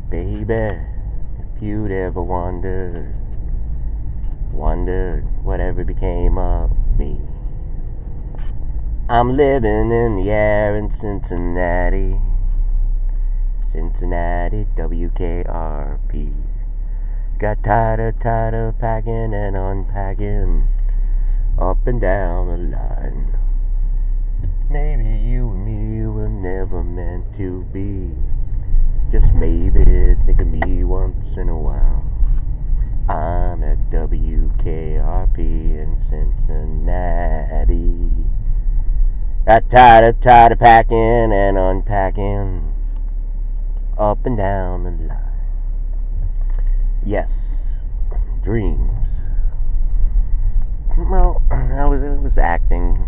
Baby, if you'd ever wondered whatever became of me. I'm living in the air in Cincinnati, WKRP. Got tired of packing and unpacking up and down the line. Maybe you and me were never meant to be. Just maybe think of me once in a while. I'm at WKRP in Cincinnati. Got tired of packing and unpacking up and down the line. Yes, dreams. Well, I was acting.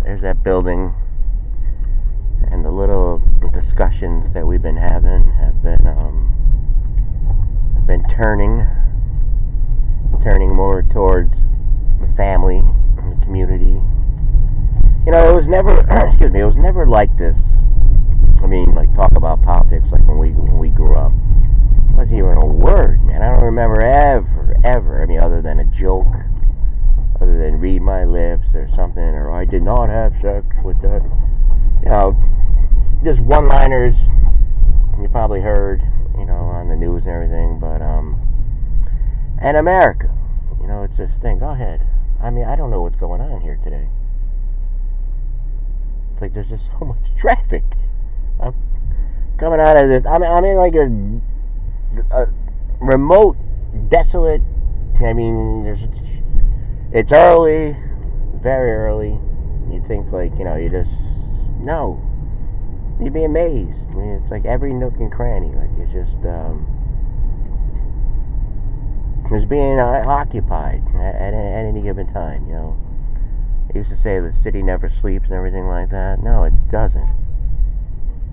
There's that building, and the little discussions that we've been having have been turning more towards the family and the community. You know, it was never excuse me, it was never like this. I mean, like, talk about politics like when we grew up. It wasn't even a word, man. I don't remember ever, I mean, other than a joke, other than read my lips or something, or I did not have sex with that. You know, just one-liners you probably heard, you know, on the news and everything, but and America, you know, it's this thing. Go ahead. I mean, I don't know what's going on here today. It's like there's just so much traffic. I'm coming out of this. I'm in like a remote, desolate. I mean, it's early, very early. You think, like, you know, no. You'd be amazed. I mean, it's like every nook and cranny. Like, it's just it's being occupied at any given time. You know, I used to say the city never sleeps and everything like that. No, it doesn't.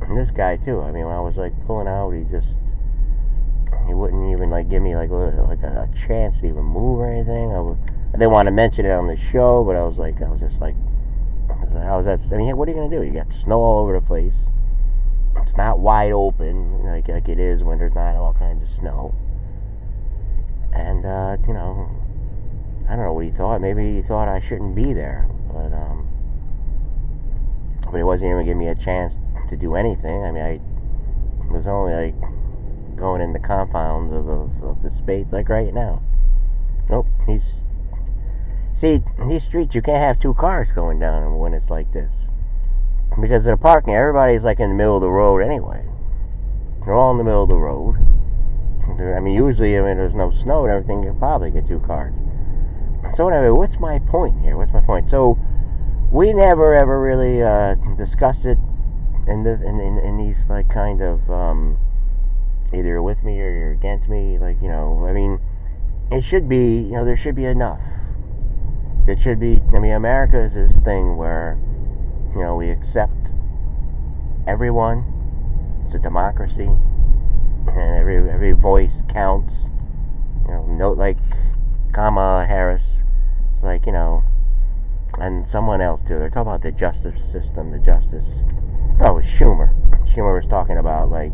And this guy too. I mean, when I was like pulling out, he wouldn't even like give me like a chance to even move or anything. I didn't want to mention it on the show, but I was just like, how's that? I mean, what are you gonna do? You got snow all over the place. It's not wide open like it is when there's not all kinds of snow. And you know, I don't know what he thought. Maybe he thought I shouldn't be there, but he wasn't even giving me a chance to do anything. I mean, I was only like going in the compounds of the space, like right now. Nope. See, in these streets you can't have two cars going down when it's like this, because of the parking. Everybody's like in the middle of the road anyway. They're all in the middle of the road. I mean, usually, I mean, there's no snow and everything, you can probably get two cars. So anyway, what's my point here? So we never ever really discussed it in these like kind of either you're with me or you're against me. Like, you know, I mean, it should be, you know, there should be enough. It should be. I mean, America is this thing where, you know, we accept everyone. It's a democracy, and every voice counts. You know, note like Kamala Harris. It's like, you know, and someone else too. They're talking about the justice system, the justice. Oh, it was Schumer. Schumer was talking about, like,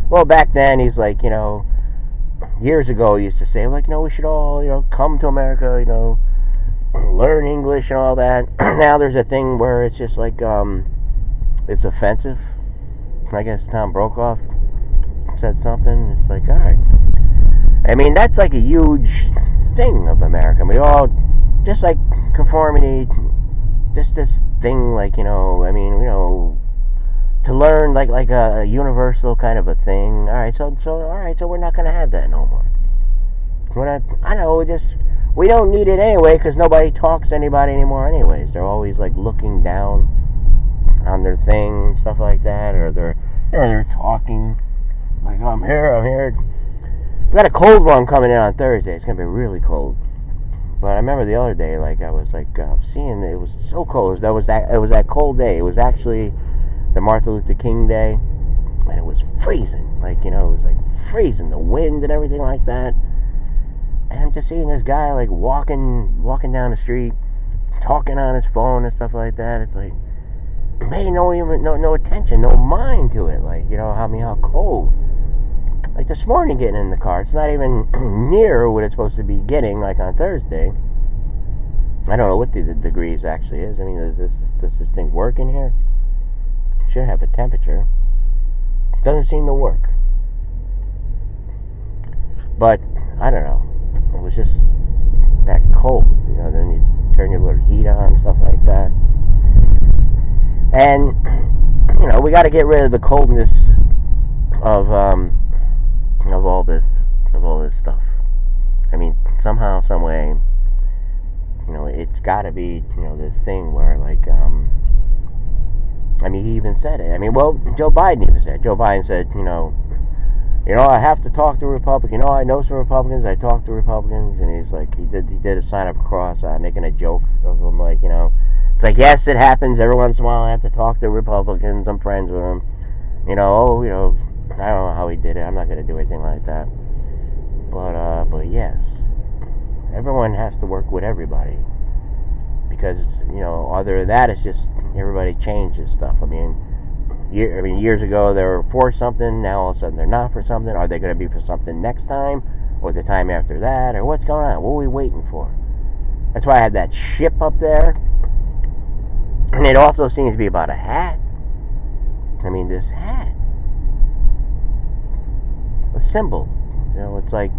well, back then he's like, you know, years ago he used to say, like, you know, we should all, you know, come to America, you know, learn English and all that. Now there's a thing where it's just like it's offensive. I guess Tom Brokaw said something. It's like, all right. I mean, that's like a huge thing of America. We all, just like conformity, just this thing, like, you know, I mean, you know, to learn like a universal kind of a thing. All right, so we're not gonna have that no more. We're not. I know. We don't need it anyway, because nobody talks to anybody anymore anyways. They're always like looking down on their thing, stuff like that, or they're talking like, I'm here. We got a cold one coming in on Thursday. It's gonna be really cold. But I remember the other day, like, I was like seeing it was so cold. It was that cold day. It was actually the Martin Luther King Day, and it was freezing. Like, you know, it was like freezing, the wind and everything like that. And I'm just seeing this guy like walking down the street, talking on his phone and stuff like that. It's like, man, no attention, no mind to it. Like, you know, how cold. this morning getting in the car. It's not even near what it's supposed to be getting, like on Thursday. I don't know what the degrees actually is. I mean, does this thing work in here? It should have a temperature. It doesn't seem to work. But, I don't know. It was just that cold. You know, then you turn your little heat on and stuff like that. And, you know, we got to get rid of the coldness of all this stuff. I mean, somehow, some way, you know, it's got to be, you know, this thing where, like, I mean, he even said it. I mean, well, Joe Biden even said. Joe Biden said, you know, I have to talk to Republicans. You know, I know some Republicans. I talk to Republicans, and he's like, he did a sign of a cross, making a joke of him, like, you know, it's like, yes, it happens every once in a while. I have to talk to Republicans. I'm friends with them. You know, I don't know how he did it. I'm not gonna do anything like that. But yes, everyone has to work with everybody, because, you know, other than that, it's just everybody changes stuff. I mean, years ago they were for something, now all of a sudden they're not for something. Are they going to be for something next time, or the time after that, or what's going on? What are we waiting for? That's why I had that ship up there, and it also seems to be about a hat. I mean, this hat, a symbol, you know, it's like,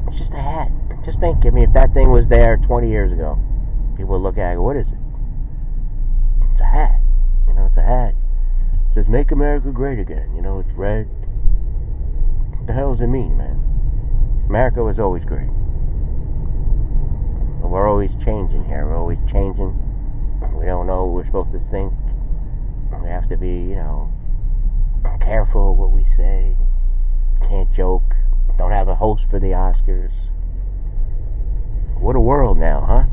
it's just a hat. Just think, I mean, if that thing was there 20 years ago, people would look at it and go, what is it? It's a hat. You know, it's a hat. It says, make America great again. You know, it's red. What the hell does it mean, man? America was always great. But we're always changing here. We're always changing. We don't know what we're supposed to think. We have to be, you know, careful what we say. Can't joke. Don't have a host for the Oscars. What a world now, huh?